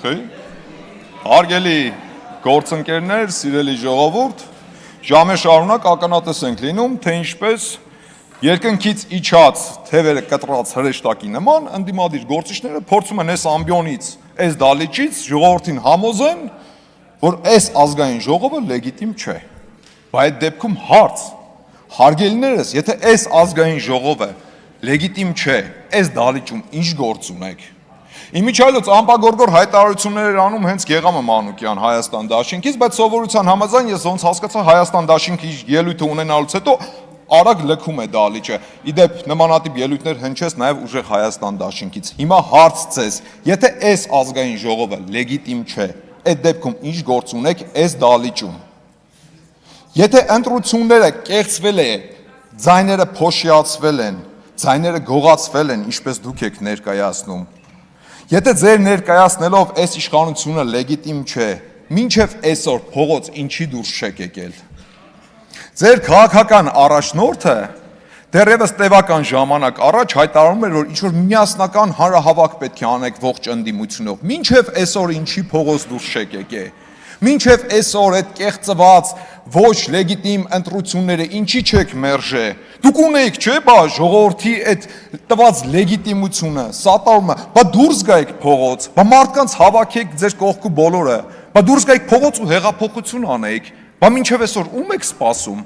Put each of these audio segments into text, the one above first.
Խի։ Հարգելի գործընկերներ, սիրելի ժողովուրդ, ժամեր շարունակ ականատես ենք լինում, թե ինչպես երկնքից իջած թևերը կտրած հրեշտակի նման ընդդիմադիր գործիչները փորձում են այս ամբիոնից, այս դալիճից ժողովրդին համոզեն, որ այս ազգային ժողովը լեգիտիմ չէ։ Բայց այդ դեպքում հարց, հարգելիներս, եթե այս ազգային ժողովը լեգիտիմ չէ, այս դալիճում ինչ գործ ունեք։ Իմիջիայլոց ամպագորգոր հայտարարություններ էր անում հենց Գեղամը Մանուկյան Հայաստան դաշինքից, բայց սովորության համաձայն ես ոնց հասկացա Հայաստան դաշինքի ելույթը ունենալուց հետո արագ լքում է դալիճը։ Իդեպ նմանատիպ ելույթներ հնչեց նաև ուժեղ Հայաստան դաշինքից։ Հիմա հարց ձեզ, եթե այս ազգային ժողովը լեգիտիմ չէ, այդ դեպքում ինչ գործ ունեք այս դալիճում։ Եթե ընտրությունները կեղծվել է, ձայները փոշիացվել են, ձայները գողացվել են, ինչպես դուք եք ներկայացնում։ Եթե ձեր ներկայացնելով այս իշխանությունը լեգիտիմ չէ, մինչև այսօր փողոց ինչի դուրս չեք եկել։ Ձեր քաղաքական առաջնորդը դեռևս տևական ժամանակ առաջ հայտարարում էր, որ ինչ-որ միասնական հանրահավաք պետք է անեք ողջ ընդդիմությունով, մինչև այսօր ինչի փողոց դուրս չեք եկել։ Մինչև այսօր այդ կեղծված ոչ լեգիտիմ ընտրությունները ինչի չեք մերժե։ Դուք ունեիք, չէ՞, բա ժողովրդի այդ տված լեգիտիմությունը, սատարումը, բա դուրս գայիք փողոց, բա մարդկանց հավաքեք ձեր կողքու բոլորը, բա դուրս գայիք փողոց ու հեղափոխություն անեիք, բա մինչև այսօր ում եք սպասում։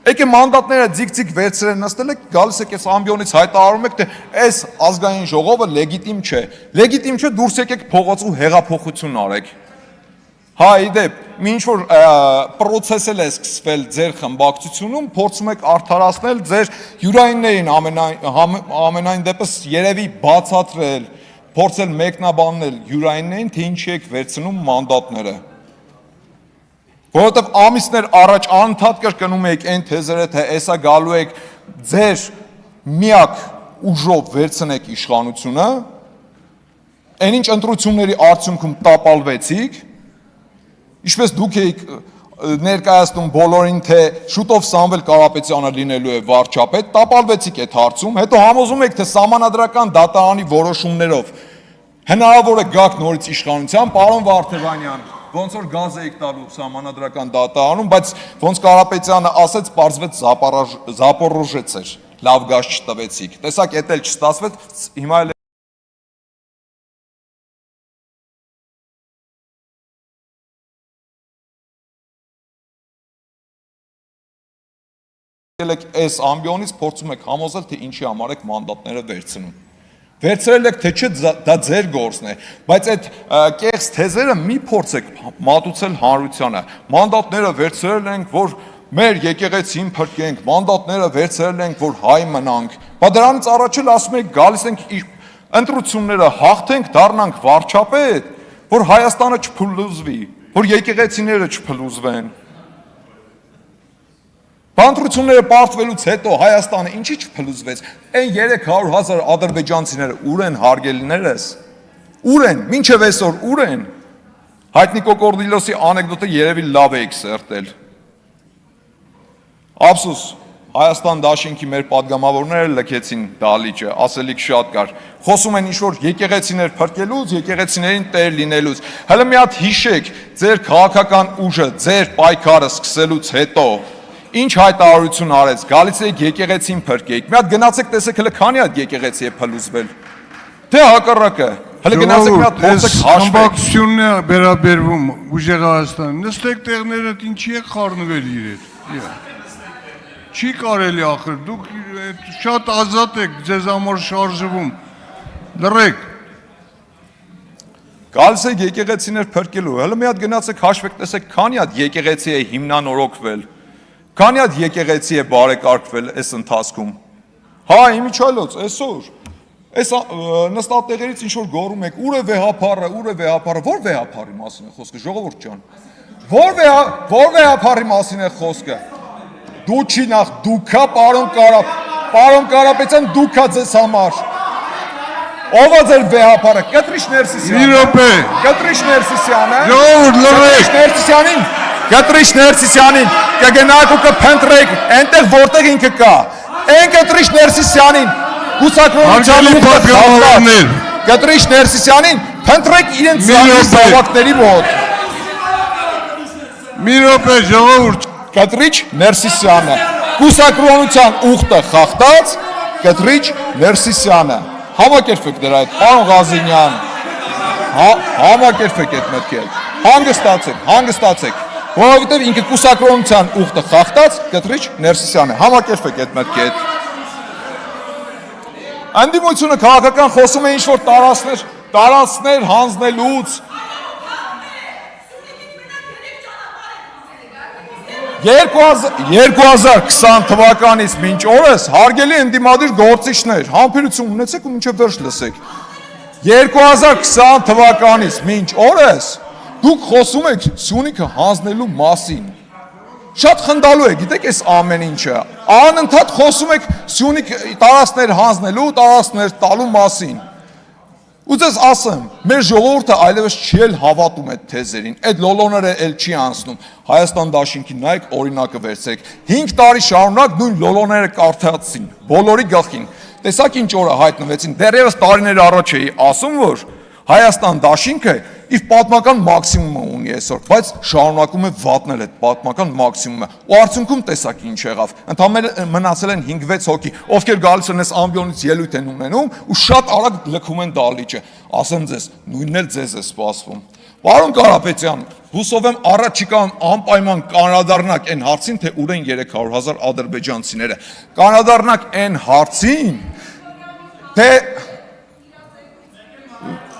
Եկե մանդատները ձիգ-ձիգ վերցրել նստել եք, գալիս եք այս ամբիոնից հայտարարում եք, թե այս ազգային ժողովը լեգիտիմ չէ։ Լեգիտիմ չէ, դուրս եկեք փողոց ու հեղափոխություն արեք։ Հա, իդեպ, մինչ որ պրոցես է սկսվել ձեր խմբակցությունում, փորձում եք արդարացնել ձեր յուրայիններին ամենայն դեպս երևի բացատրել, փորձել մեկնաբանել յուրայիններին, թե ինչի եք վերցնում մանդատները։ Որովհետև ամիսներ առաջ անընդհատ կրկնում եք այն թեզերը, թե էսա գալու եք ձեր միակ ուժով վերցնեք իշխանությունը, այն ինչ ընտրությունների արդյունքում տապալվեցիք, Ինչպես դուք եք ներկայացնում բոլորին, թե շուտով Սամվել Կարապետյանը լինելու է վարչապետ, տապալվեցիք այդ հարցում, հետո համոզում եք, թե սահմանադրական դատարանի որոշումներով հնարավոր է գաք նորից իշխանության, պարոն Վարդևանյան, ոնց որ գազ եք տալու սահմանադրական դատարանում, բայց ոնց Կարապետյանը ասեց, պարզվեց Զապորոժեց էր, լավ գազ չտվեցիք, տեսակ էդ էլ չստացվեց, հիմա այս ամբիոնից փորձում եք համոզել, թե ինչի համար եք մանդատները վերցնում։ Վերցրել եք, թե չէ, դա ձեր գործն է, բայց այդ կեղծ թեզերը մի փորձեք մատուցել հանրությանը։ Մանդատները վերցրել ենք, որ մեր եկեղեցին փրկենք, մանդատները վերցրել ենք, որ հայ մնանք։ Բա դրանից առաջ էլ ասում եք, գալիս ենք ընտրությունները հաղթենք, դառնանք վարչապետ, որ Հայաստանը չփլուզվի, որ եկեղեցիները չփլուզվեն։ Բանտրությունները պարտվելուց հետո Հայաստանը ինչի չփլուզվեց, այն 300,000 ադրբեջանցիները ուր են հարգելիներս, ուր են, մինչև այսօր ուր են, Հայտնի Կոկորդիլոսի անեկդոտը երևի լավ էիք սերտել, ափսուս, Հայաստան դաշինքի մեր պատգամավորները լքեցին դալիճը, ասելիք շատ կար, խոսում են ինչ-որ եկեղեցիներ փրկելուց, եկեղեցիներին տեր լինելուց, հələ մի հատ հիշեք, ձեր քաղաքական ուժը, ձեր պայքարը սկսելուց հետո Ինչ հայտարարություն արեց, գալիս եք եկեղեցին փրկեք, մի հատ գնացեք տեսեք հələ քանի հատ եկեղեցի է փլուզվել, թե հակառակը, հələ գնացեք մի հատ փորձեք հաշվեք։ Խմբակցությունն է վերաբերվում ուժեղ Հայաստան, նստեք տեղները ինչի եք խառնվել իրեր։ Չի կարելի ախր, դուք շատ ազատ եք, ձեզ համար շարժվում, լռեք։ Գալիս եք եկեղեցիներ փրկելու, հələ մի հատ գնացեք հաշվեք տեսեք քանի հատ եկեղեցի է հիմնանորոգվել։ Քանի հատ եկեղեցի է բարեկարգվել այս ընթացքում։ Հա, իմիջիայլոց, այսօր, այս նստատեղերից ինչ-որ գոռում եք, ուր է վեհափառը, որ վեհափառի մասին է խոսքը, ժողովուրդ ջան, որ վեհափառի մասին է խոսքը, դու չի նախ, դուքա պարոն Կարապետյան, դուքա ձեզ համար, ով է ձեր վեհափառը, Կտրիշ Ներսիսյանը, Կտրիշ Ներսիսյանին կգնաք ու կփնտրեք այնտեղ որտեղ ինքը կա, այն Կտրիշ Ներսիսյանին Կտրիշ Ներսիսյանին Փնտրեք իրենց Մի րոպե։ զավակների մոտ։ Մի րոպե ժողովուրդ, Կտրիչ Ներսիսյանը, կուսակրոնության ուխտը խախտած Կտրիչ Ներսիսյանը։ Համակերպեք դրա հետ, պարոն Ղազինյան։ Համակերպեք այդ մտքերը։ Հանգստացեք, որովհետև ինքը կուսակրոնության ուխտը խախտած Կտրիչ Ներսիսյանը։ Համակերպեք այդ մտքերը։ Անդիմությունը քաղաքական խոսում է ինչ-որ տարածքներ հանձնելուց։ 2020 թվականից մինչ օրս հարգելի ընդդիմադիր գործիչներ, համբերություն ունեցեք ու մինչև վերջ լսեք։ 2020 թվականից մինչ օրս դուք խոսում եք Սյունիքը հանձնելու մասին։ Շատ խնդալու է, գիտեք այս ամեն ինչը։ Անընդհատ խոսում եք Սյունիք տարածքներ հանձնելու, տարածքներ տալու մասին։ Ու ձեզ ասեմ, մեր ժողովուրդը այլևս չի էլ հավատում այդ թեզերին, այդ լոլոները էլ չի անցնում։ Հայաստան դաշինքի նայեք օրինակը վերցրեք։ 5 տարի շարունակ նույն լոլոները կարդացին, բոլորի գլխին։ Տեսակ ինչ օրը հայտնվեցին, դեռևս տարիներ առաջ էի ասում, որ Հայաստան դաշինքը իր պատմական մաքսիմումը ունի այսօր, բայց շարունակում է վատնել այդ պատմական մաքսիմումը։ Ու արդյունքում տեսակ ինչ եղավ։ Ընդհանրապես մնացել են 5-6 հոգի, ովքեր գալիս են այս ամբիոնից ելույթ են ունենում ու շատ արագ լքում են դալիճը։ Ասեմ ձեզ, նույնն էլ ձեզ է սպասվում։ Պարոն Կարապետյան, հուսով եմ առաջիկան անպայման կանադառնաք այն հարցին, թե ուր են 300,000 ադրբեջանցիները։ Կանադառնաք այն հարցին, թե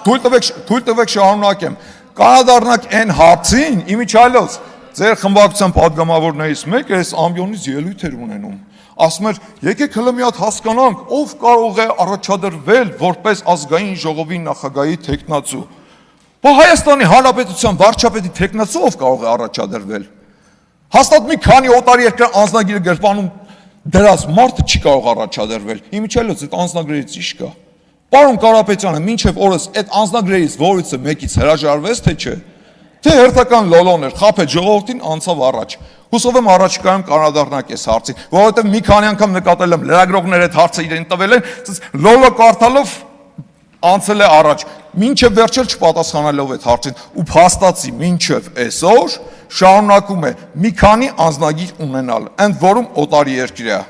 Թույլ տվեք շարունակեմ։ Կանադառնաք այն հարցին, իմիջիայլոց ձեր խմբակցության падգամավորներից մեկը այս ամբիոնից ելույթ էր ունենում։ Ասում էր, եկեք հələ մի հատ հասկանանք, ով կարող է առաջադրվել որպես ազգային ժողովի նախագահի թեկնածու։ Բա Հայաստանի Հանրապետության վարչապետի թեկնածու ով կարող է առաջադրվել։ Հաստատ մի քանի օտարի երկրի անձնագիրը գրպանում դրած մարդը չի կարող առաջադրվել։ Իմիջիայլոց այդ անձնագրերից ի՞նչ կա։ Պարոն Կարապետյանը, մինչև օրս այդ անձնագրերից որից մեկից հրաժարվեց, թե չէ, թե հերթական լոլոն էր, խաբեց ժողովրդին, անցավ առաջ։ Հուսով եմ առաջիկայում կանադառնաք այս հարցին, որովհետև մի քանի անգամ նկատել եմ լրագրողները այդ հարցը իրեն տվել են, լոլո կարդալով անցել է առաջ, մինչև վերջել չպատասխանելով այդ հարցին, ու փաստացի մինչև այսօր շարունակում է մի քանի անձնագիր ունենալ, ընդ որում օտարի երկրյա։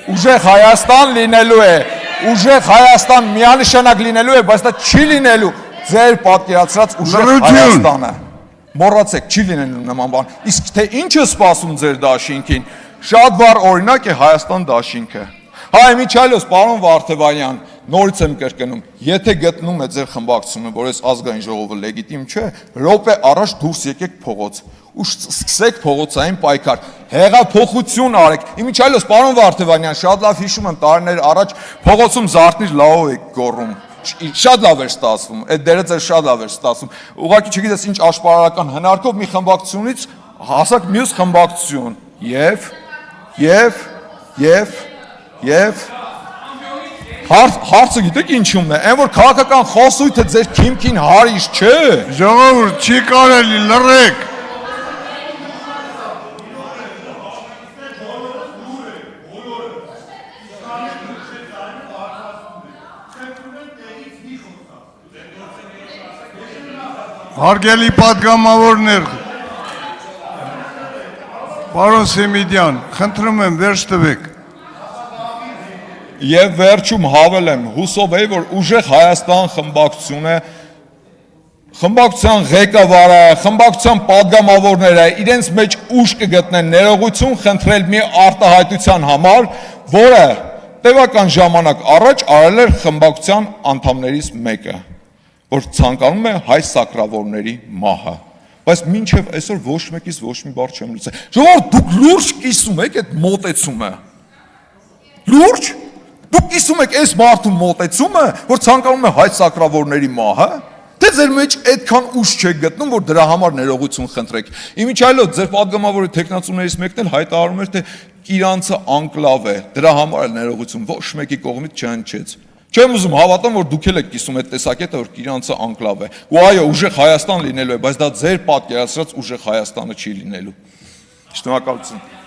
Ուժեղ Հայաստան լինելու է, ուժեղ Հայաստան միանշանակ լինելու է, բայց դա չի լինելու ձեր պատկերացրած ուժեղ Հայաստանը։ Մոռացեք, չի լինելու նման բան։ Իսկ թե ինչ է սպասում ձեր դաշինքին, շատ վառ օրինակ է Հայաստան դաշինքը։ Հայ միջայլոց, պարոն Վարդևանյան, նորից եմ կրկնում, եթե գտնում է ձեր խմբակցությունը, որ այս ազգային ժողովը լեգիտիմ չէ, րոպե առաջ դուրս եկեք փողոց ու սկսեք փողոցային պայքար, հեղափոխություն արեք։ Իմիջիայլոց, պարոն Վարդևանյան, շատ լավ հիշում եմ տարիներ առաջ փողոցում Զարթնիր լավով եք գոռում։ Շատ լավ էր ստացվում, այդ դերը ձեր շատ լավ էր ստացվում։ Ուղղակի չգիտես ինչ աշխարհական հնարքով մի խմբակցությունից հասակ մյուս խմբակցություն եւ հարցը գիտեք ինչումն է, այն որ քաղաքական խոսույթը ձեր քիմքին հարիշ չէ։ ժողովուրդ չի կարելի լռեք։ Հարգելի պատգամավորներ, պարոն Սեմիդյան, խնդրում եմ վերջ տվեք։ Եվ վերջում հավելեմ, հուսով է, որ ուժեղ Հայաստան խմբակցության ղեկավարը, խմբակցության պատգամավորները իրենց մեջ ուժ կգտնեն ներողություն խնդրել մի արտահայտության համար, որը տևական ժամանակ առաջ արել էր խմբակցության անդամներից մեկը, որ ցանկանում է հայ սակրավորների մահը։ Բայց մինչև այսօր ոչ մեկից ոչ մի բառ չեմ լսել։ Ժողովուրդ, դուք լուրջ կիսում եք այդ մոտեցումը։ Լուրջ։ Դուք կիսում եք այս մարդու մոտեցումը, որ ցանկանում է հայ սակրավորների մահը, թե ձեր մեջ այդքան ուժ չեք գտնում, որ դրա համար ներողություն խնդրեք։ Իմիջիայլոց ձեր պատգամավորի տեխնացուներից մեկն էլ հայտարարում էր, թե Իրանցը անկլավ է, դրա համար էլ ներողություն ոչ մեկի կողմից չհնչեց։ Չեմ ուզում հավատամ, որ դուք էլ եք կիսում այդ տեսակետը, որ Իրանցը անկլավ է։ Ու այո, ուժեղ Հայաստան լինելու է, բայց դա ձեր պատկերացրած ուժեղ Հայաստանը չի լինելու։ Շնորհակալություն։